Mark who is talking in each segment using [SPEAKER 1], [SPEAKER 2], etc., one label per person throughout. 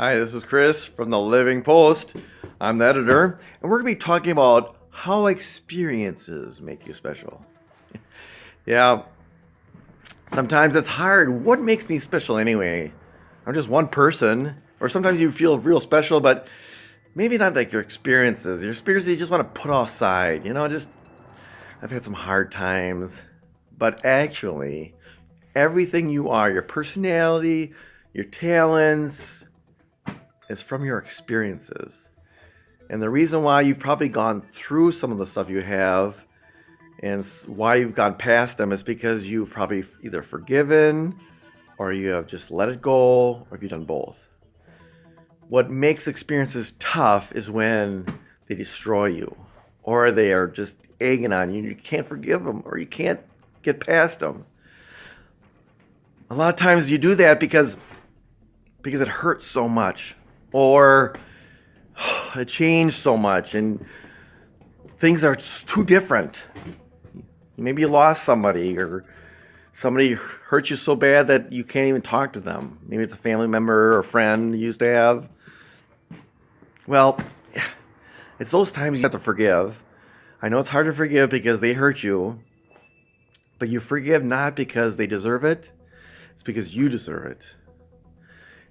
[SPEAKER 1] Hi, this is Chris from the Living Post. I'm the editor, and we're going to be talking about how experiences make you special. Yeah, sometimes it's hard. What makes me special anyway? I'm just one person. Or sometimes you feel real special, but maybe not like your experiences. Your experiences you just want to put offside. I've had some hard times. But actually, everything you are, your personality, your talents, is from your experiences. And the reason why you've probably gone through some of the stuff you have and why you've gone past them is because you've probably either forgiven or you have just let it go, or you've done both. What makes experiences tough is when they destroy you or they are just egging on you. You can't forgive them or you can't get past them. A lot of times you do that because it hurts so much, or it changed so much and things are too different. Maybe you lost somebody, or somebody hurt you so bad that you can't even talk to them. Maybe it's a family member or friend you used to have. Well, it's those times you have to forgive. I know it's hard to forgive because they hurt you, but you forgive not because they deserve it, it's because you deserve it.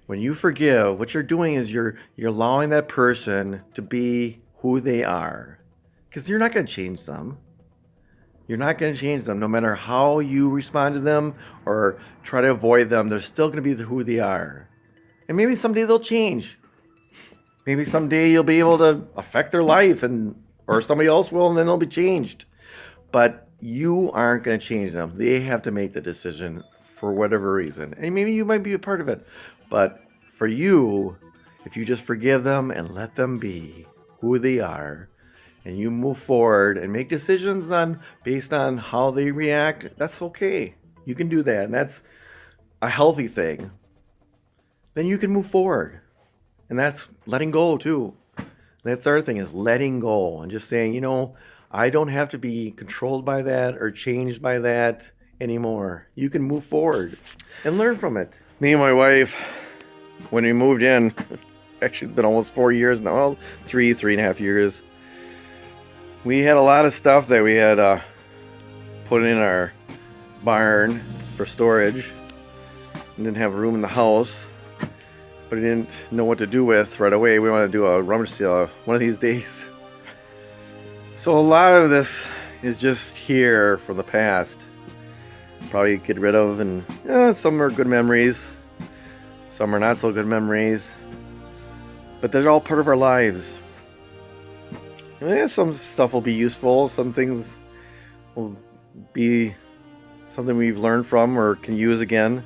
[SPEAKER 1] When you forgive, what you're doing is you're allowing that person to be who they are. Because you're not going to change them. You're not going to change them. No matter how you respond to them or try to avoid them, they're still going to be who they are. And maybe someday they'll change. Maybe someday you'll be able to affect their life, or somebody else will, and then they'll be changed. But you aren't going to change them. They have to make the decision for whatever reason. And maybe you might be a part of it. But for you, if you just forgive them and let them be who they are, and you move forward and make decisions based on how they react, that's okay. You can do that, and that's a healthy thing. Then you can move forward. And that's letting go too. That's the other thing, is letting go and just saying, I don't have to be controlled by that or changed by that anymore. You can move forward and learn from it. Me and my wife, when we moved in, actually it's been almost 4 years now, well, 3.5 years, we had a lot of stuff that we had put in our barn for storage and didn't have room in the house, but I didn't know what to do with right away. We want to do a rummage sale one of these days. So a lot of this is just here from the past. Probably get rid of, and some are good memories, some are not so good memories, but they're all part of our lives. Some stuff will be useful, some things will be something we've learned from or can use again.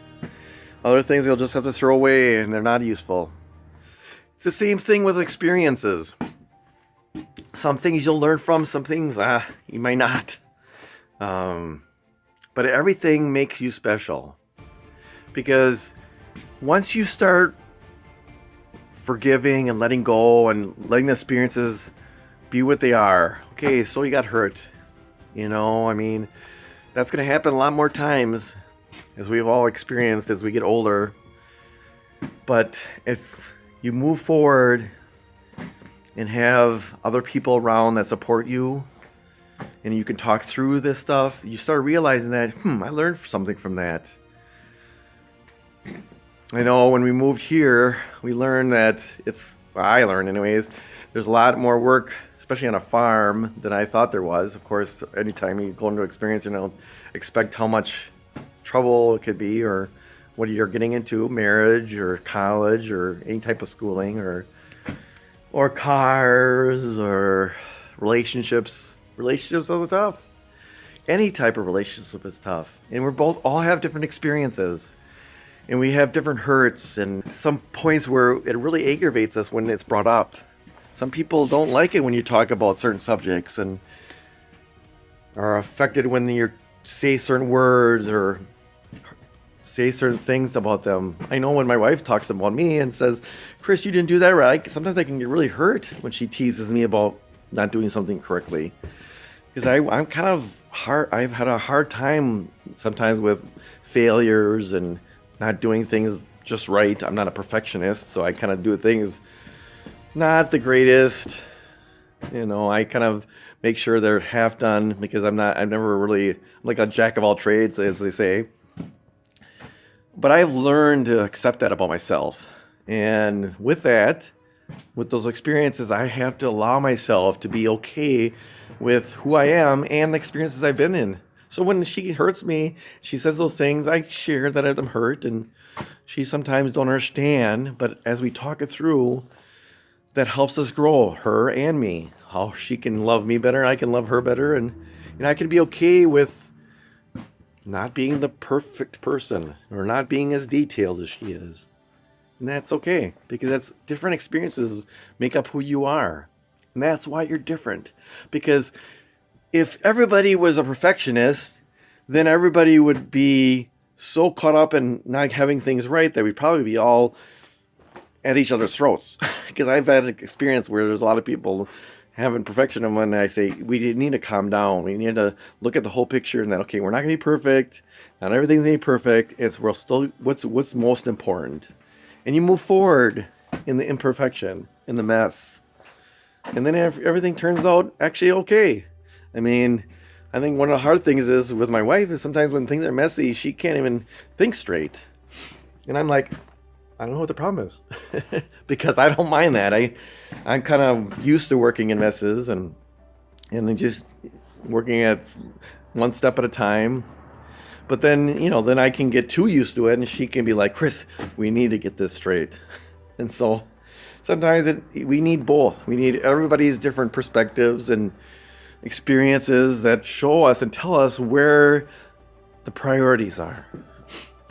[SPEAKER 1] Other things you'll just have to throw away and they're not useful. It's the same thing with experiences. Some things you'll learn from, some things you might not. But everything makes you special. Because once you start forgiving and letting go and letting the experiences be what they are. Okay, so you got hurt. That's going to happen a lot more times, as we've all experienced as we get older. But if you move forward and have other people around that support you, and you can talk through this stuff, you start realizing that, I learned something from that. I know when we moved here, we learned that I learned anyways, there's a lot more work, especially on a farm, than I thought there was. Of course, anytime you go into experience, you don't expect how much trouble it could be, or what you're getting into, marriage or college or any type of schooling, or cars or relationships. Relationships are tough. Any type of relationship is tough. And all have different experiences. And we have different hurts and some points where it really aggravates us when it's brought up. Some people don't like it when you talk about certain subjects and are affected when you say certain words or say certain things about them. I know when my wife talks about me and says, Chris, you didn't do that right. Sometimes I can get really hurt when she teases me about not doing something correctly. Because I'm kind of hard. I've had a hard time sometimes with failures and not doing things just right. I'm not a perfectionist, so I kind of do things not the greatest. I kind of make sure they're half done because I'm like a jack of all trades, as they say. But I've learned to accept that about myself. And with those experiences, I have to allow myself to be okay with who I am and the experiences I've been in. So when she hurts me, she says those things, I share that I'm hurt, and she sometimes don't understand. But as we talk it through, that helps us grow, her and me. How she can love me better, I can love her better, and I can be okay with not being the perfect person or not being as detailed as she is. And that's okay, because that's different experiences make up who you are. And that's why you're different. Because if everybody was a perfectionist, then everybody would be so caught up in not having things right that we'd probably be all at each other's throats. Because I've had an experience where there's a lot of people having perfection, and when I say we need to calm down, we need to look at the whole picture, and that okay, we're not going to be perfect, not everything's going to be perfect. We're still what's most important, and you move forward in the imperfection, in the mess, and then everything turns out actually okay. I mean, I think one of the hard things is with my wife is sometimes when things are messy, she can't even think straight, and I'm like, I don't know what the problem is. Because I don't mind that. I'm kind of used to working in messes and then just working at one step at a time. But then, then I can get too used to it, and she can be like, Chris, we need to get this straight. And so sometimes we need both. We need everybody's different perspectives and experiences that show us and tell us where the priorities are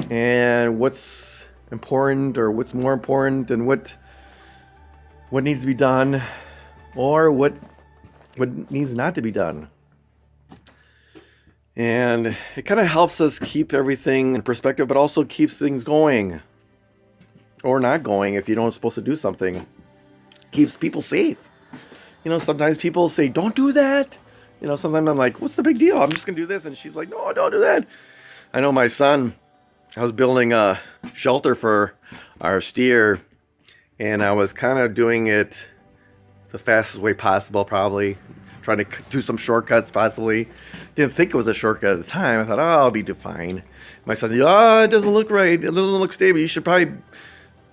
[SPEAKER 1] and what's important, or what's more important, and what needs to be done, or what needs not to be done. And it kind of helps us keep everything in perspective, but also keeps things going or not going. If you don't supposed to do something, keeps people safe. Sometimes people say don't do that. Sometimes I'm like, what's the big deal? I'm just gonna do this, and she's like, no, don't do that. I know my son, I was building a shelter for our steer, and I was kind of doing it the fastest way possible, probably trying to do some shortcuts possibly. Didn't think it was a shortcut at the time. I thought, oh, I'll be fine. My son said, oh, it doesn't look right. It doesn't look stable. You should probably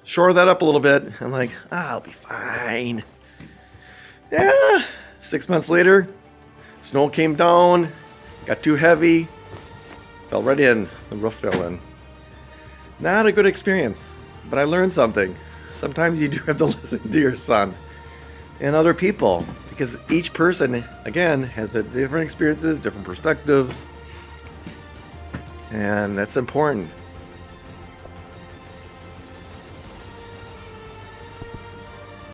[SPEAKER 1] shore that up a little bit. I'm like, I'll be fine. Yeah. 6 months later, snow came down, got too heavy, fell right in. The roof fell in. Not a good experience, but I learned something. Sometimes you do have to listen to your son and other people, because each person, again, has different experiences, different perspectives, and that's important.